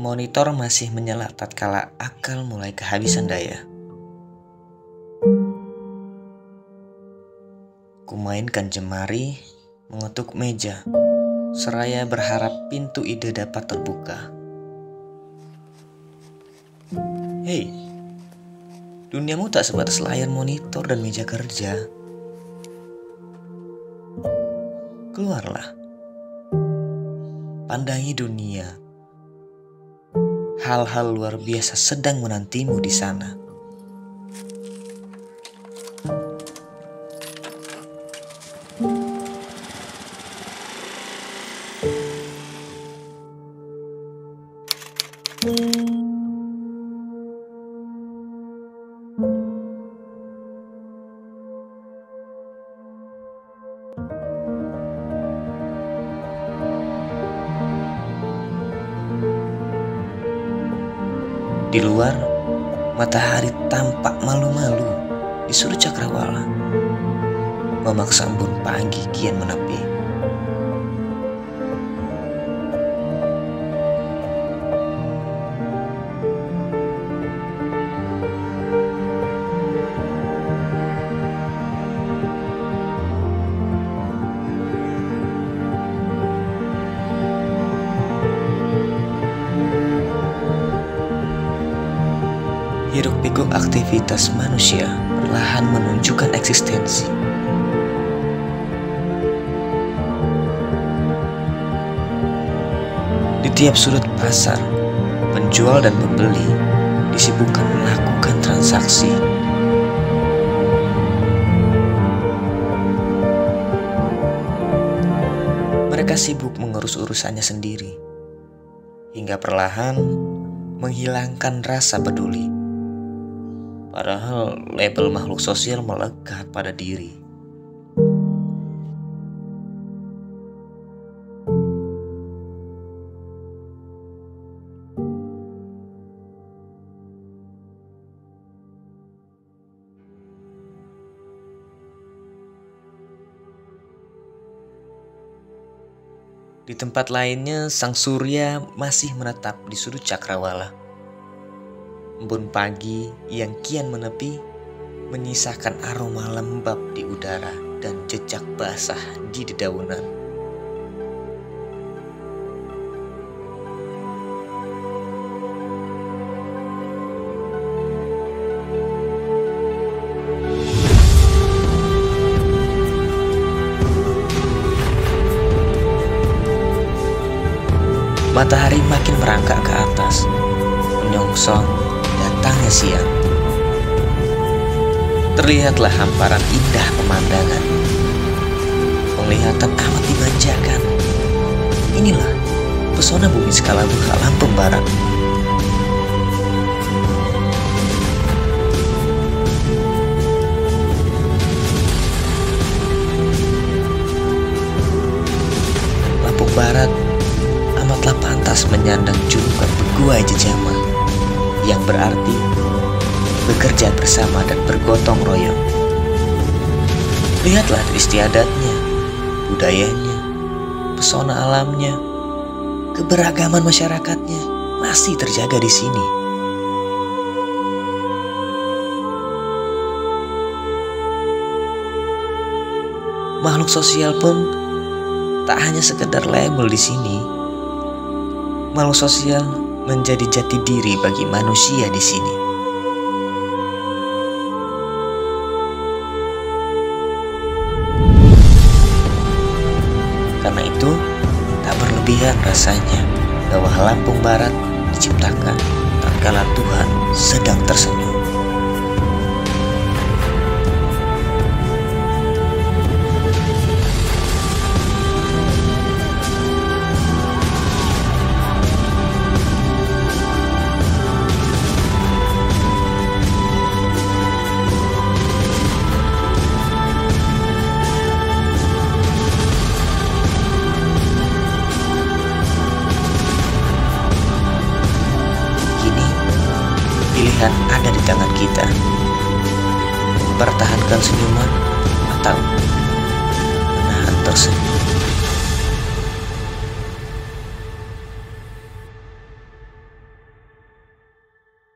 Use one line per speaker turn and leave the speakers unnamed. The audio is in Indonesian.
Monitor masih menyala tatkala akal mulai kehabisan daya. Kumainkan jemari, mengetuk meja, seraya berharap pintu ide dapat terbuka. Hei, duniamu tak sebatas layar monitor dan meja kerja. Keluarlah, pandangi dunia. Hal-hal luar biasa sedang menantimu di sana. Di luar, matahari tampak malu-malu di sudut cakrawala, memaksa embun pagi kian menepi. Hiruk-pikuk aktivitas manusia perlahan menunjukkan eksistensi. Di tiap sudut pasar, penjual dan pembeli disibukkan melakukan transaksi. Mereka sibuk mengurus urusannya sendiri, hingga perlahan menghilangkan rasa peduli. Padahal label makhluk sosial melekat pada diri. Di tempat lainnya, sang surya masih menetap di sudut cakrawala. Embun pagi yang kian menepi menyisakan aroma lembab di udara dan jejak basah di dedaunan. Matahari makin merangkak ke atas, menyongsong datangnya siang. Terlihatlah hamparan indah pemandangan. Penglihatan amat dimanjakan. Inilah pesona bumi Skala-Buka Lampung Barat. Lampung Barat amatlah pantas menyandang julukan Peguai Jejama, yang berarti bekerja bersama dan bergotong royong. Lihatlah dari istiadatnya, budayanya, pesona alamnya, keberagaman masyarakatnya masih terjaga di sini. Makhluk sosial pun tak hanya sekedar label di sini. Makhluk sosial menjadi jati diri bagi manusia di sini. Karena itu, tak berlebihan rasanya bahwa Lampung Barat diciptakan tatkala Tuhan sedang tersenyum. Pilihan ada di tangan kita. Pertahankan senyuman atau menahan tersenyum.